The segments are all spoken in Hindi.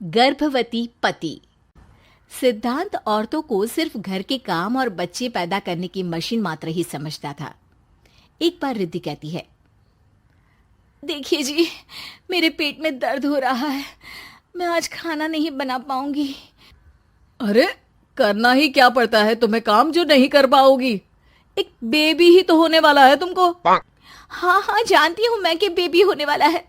गर्भवती पति। सिद्धांत औरतों को सिर्फ घर के काम और बच्चे पैदा करने की मशीन मात्र ही समझता था। एक बार रिद्धि कहती है, देखिए जी, मेरे पेट में दर्द हो रहा है, मैं आज खाना नहीं बना पाऊंगी। अरे करना ही क्या पड़ता है तुम्हें काम जो नहीं कर पाओगी? एक बेबी ही तो होने वाला है तुमको। हाँ हाँ, जानती हूँ मैं कि बेबी होने वाला है,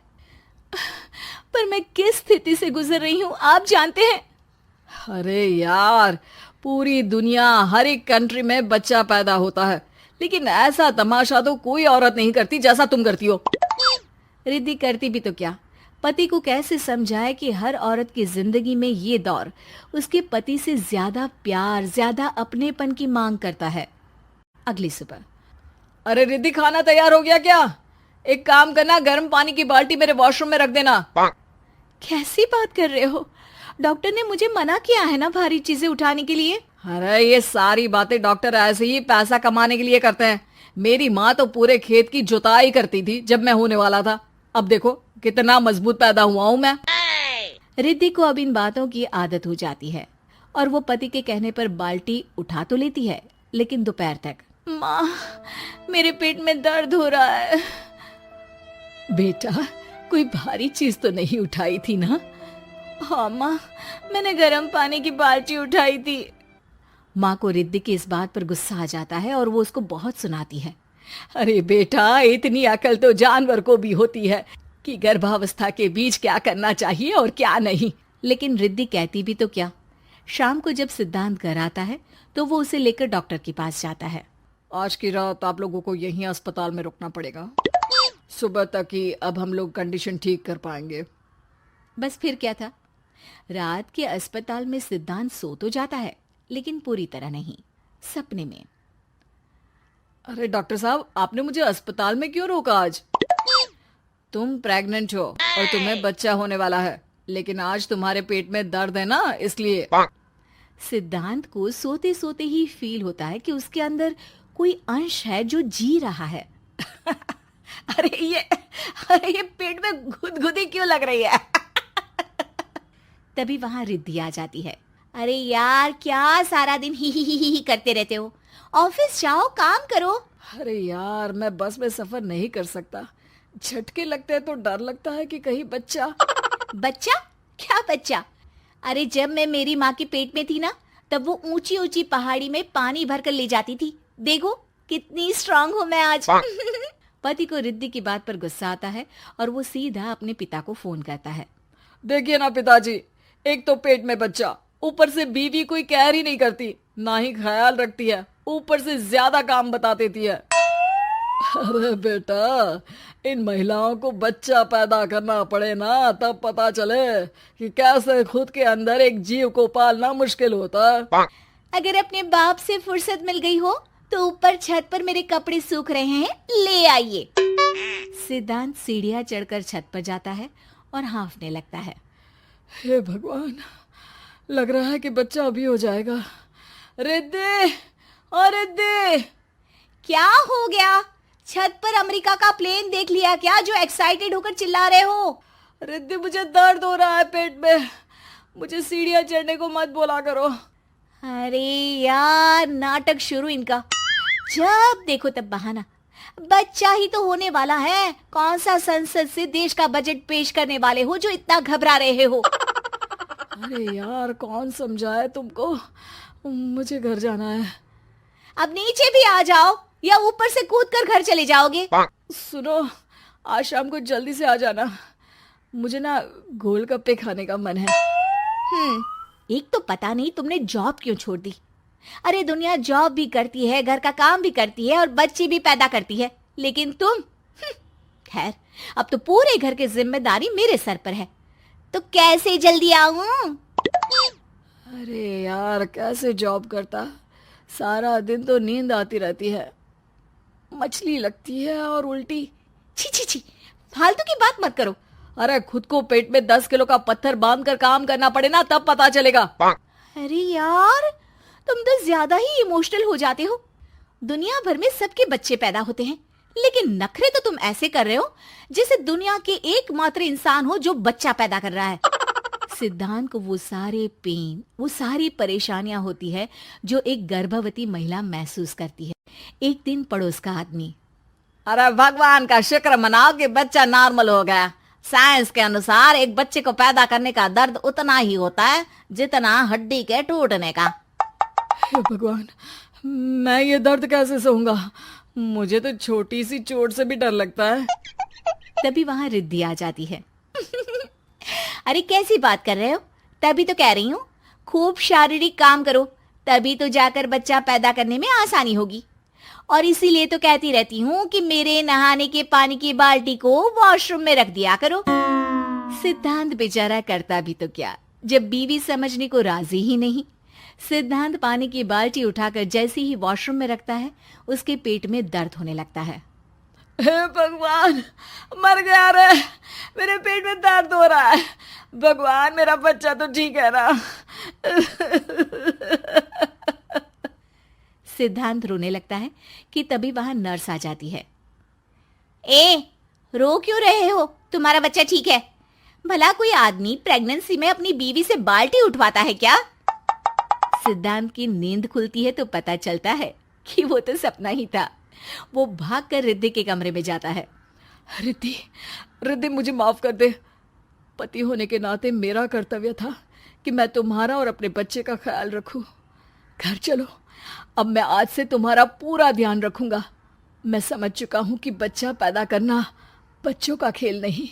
पर मैं किस स्थिति से गुजर रही हूँ आप जानते हैं। अरे यार, पूरी दुनिया हर एक कंट्री में बच्चा पैदा होता है, लेकिन ऐसा तमाशा तो कोई औरत नहीं करती जैसा तुम करती हो। रिद्धि करती भी तो क्या, पति को कैसे समझाए कि हर औरत की जिंदगी में ये दौर उसके पति से ज्यादा प्यार, ज्यादा अपनेपन की मांग करता है। अगली सुबह, अरे रिद्धि, खाना तैयार हो गया क्या? एक काम करना, गर्म पानी की बाल्टी मेरे वॉशरूम में रख देना। कैसी बात कर रहे हो? डॉक्टर ने मुझे मना किया है ना भारी चीजें उठाने के लिए। अरे ये सारी बातें डॉक्टर ऐसे ही पैसा कमाने के लिए करते हैं। मेरी माँ तो पूरे खेत की जुताई करती थी जब मैं होने वाला था। अब देखो कितना मजबूत पैदा हुआ हूँ मैं। रिद्धि को अब इन बातों की आदत हो जाती है और वो पति के कहने पर बाल्टी उठा तो लेती है, लेकिन दोपहर तक, माँ मेरे पेट में दर्द हो रहा है। बेटा, कोई भारी चीज तो नहीं उठाई थी ना? हाँ माँ, मैंने गर्म पानी की बाल्टी उठाई थी। माँ को रिद्धि की इस बात पर गुस्सा आ जाता है और वो उसको बहुत सुनाती है। अरे बेटा, इतनी अकल तो जानवर को भी होती है कि गर्भावस्था के बीच क्या करना चाहिए और क्या नहीं। लेकिन रिद्धि कहती भी तो क्या। शाम को जब सिद्धांत घर आता है तो वो उसे लेकर डॉक्टर के पास जाता है। आज की रात आप लोगों को यहीं अस्पताल में रुकना पड़ेगा, सुबह तक ही अब हम लोग कंडीशन ठीक कर पाएंगे। बस फिर क्या था, रात के अस्पताल में सिद्धांत सो तो जाता है, लेकिन पूरी तरह नहीं, सपने में। अरे डॉक्टर साहब, आपने मुझे अस्पताल में क्यों रोका आज? तुम प्रेग्नेंट हो और तुम्हें बच्चा होने वाला है, लेकिन आज तुम्हारे पेट में दर्द है ना, इसलिए। सिद्धांत को सोते सोते ही फील होता है कि उसके अंदर कोई अंश है जो जी रहा है। अरे ये पेट में गुदगुदी क्यों लग रही है? तभी वहां रिद्धि आ जाती है। अरे यार, क्या सारा दिन ही करते रहते हो, ऑफिस जाओ, काम करो। अरे यार, मैं बस में सफर नहीं कर सकता, झटके लगते हैं तो डर लगता है कि कहीं बच्चा। बच्चा? क्या बच्चा? अरे जब मैं मेरी माँ के पेट में थी ना, तब वो ऊंची ऊंची पहाड़ी में पानी भर कर ले जाती थी। देखो कितनी स्ट्रांग हूँ मैं आज। पति को रिद्धि की बात पर गुस्सा आता है और वो सीधा अपने पिता को फोन करता है। देखिए ना पिताजी, एक तो पेट में बच्चा, ऊपर से बीवी कोई केयर ही नहीं करती, ना ही ख्याल रखती है, ऊपर से ज्यादा काम बता देती है। अरे बेटा, इन महिलाओं को बच्चा पैदा करना पड़े ना, तब पता चले कि कैसे खुद के अंदर एक जीव को पालना मुश्किल होता है। अगर अपने बाप से फुर्सत मिल गई हो तो ऊपर छत पर मेरे कपड़े सूख रहे हैं, ले आइए। सिद्धांत सीढ़ियां चढ़कर छत पर जाता है और हाँफने लगता है। हे भगवान, लग रहा है कि बच्चा अभी हो जाएगा। रिद्धि, और रिद्धि। क्या हो गया? छत पर अमेरिका का प्लेन देख लिया क्या जो एक्साइटेड होकर चिल्ला रहे हो? रिद्धि, मुझे दर्द हो रहा है पेट में, मुझे सीढ़ियां चढ़ने को मत बोला करो। अरे यार, नाटक शुरू इनका, जब देखो तब बहाना। बच्चा ही तो होने वाला है, कौन सा संसद से देश का बजट पेश करने वाले हो जो इतना घबरा रहे हो? अरे यार, कौन समझाए तुमको, मुझे घर जाना है। अब नीचे भी आ जाओ या ऊपर से कूदकर घर चले जाओगे? सुनो, आज शाम को जल्दी से आ जाना, मुझे ना गोलगप्पे खाने का मन है। एक तो पता नहीं तुमने जॉब क्यों छोड़ दी। अरे दुनिया जॉब भी करती है, घर का काम भी करती है और बच्चे भी पैदा करती है, लेकिन तुम, खैर, अब तो पूरे घर की जिम्मेदारी मेरे सर पर है, तो कैसे जल्दी आऊं? अरे यार, कैसे जॉब करता, सारा दिन तो नींद आती रहती है, मछली लगती है और उल्टी। छी छी छी, फालतू की बात मत करो। अरे खुद को पेट में 10 किलो का पत्थर बांध कर काम करना पड़े ना, तब पता चलेगा। अरे यार, तुम तो ज्यादा ही इमोशनल हो जाते हो। दुनिया भर में सबके बच्चे पैदा होते हैं, लेकिन नखरे तो तुम ऐसे कर रहे हो जैसे दुनिया के एकमात्र इंसान हो जो बच्चा पैदा कर रहा है। सिद्धांत को वो सारे पेन, वो सारी परेशानियां होती है जो एक गर्भवती महिला महसूस करती है। एक दिन पड़ोस का आदमी, अरे भगवान का शुक्र मनाओ कि बच्चा नॉर्मल हो गया। साइंस के अनुसार एक बच्चे को पैदा करने का दर्द उतना ही होता है जितना हड्डी के टूटने का। हे भगवान, मैं ये दर्द कैसे सहूंगा? मुझे तो छोटी सी चोट से भी डर लगता है। तभी वहां रिद्धि आ जाती है। अरे कैसी बात कर रहे हो? तभी तो कह रही हूँ, खूब शारीरिक काम करो, तभी तो जाकर बच्चा पैदा करने में आसानी होगी। और इसीलिए तो कहती रहती हूँ कि मेरे नहाने के पानी की बाल्टी को वॉशरूम में रख दिया करो। सिद्धांत बेचारा करता भी तो क्या, जब बीवी समझने को राजी ही नहीं। सिद्धांत पानी की बाल्टी उठाकर जैसे ही वॉशरूम में रखता है, उसके पेट में दर्द होने लगता है। हे भगवान, मर गया रे, मेरे पेट में दर्द हो रहा है। भगवान, मेरा बच्चा तो ठीक है ना? सिद्धांत रोने लगता है कि तभी वहां नर्स आ जाती है। ए, रो क्यों रहे हो? तुम्हारा बच्चा ठीक है। भला कोई आदमी प्रेगनेंसी में अपनी बीवी से बाल्टी उठवाता है क्या? सिद्धांत की नींद खुलती है तो पता चलता है कि वो तो सपना ही था। वो भागकर रिद्धि के कमरे में जाता है। रिद्धि, रिद्धि, मुझे माफ कर दे। पति होने के नाते मेरा कर्तव्य था कि मैं तुम्हारा और अपने बच्चे का ख्याल रखूं। घर चलो, अब मैं आज से तुम्हारा पूरा ध्यान रखूंगा। मैं समझ चुका हूं कि बच्चा पैदा करना बच्चों का खेल नहीं।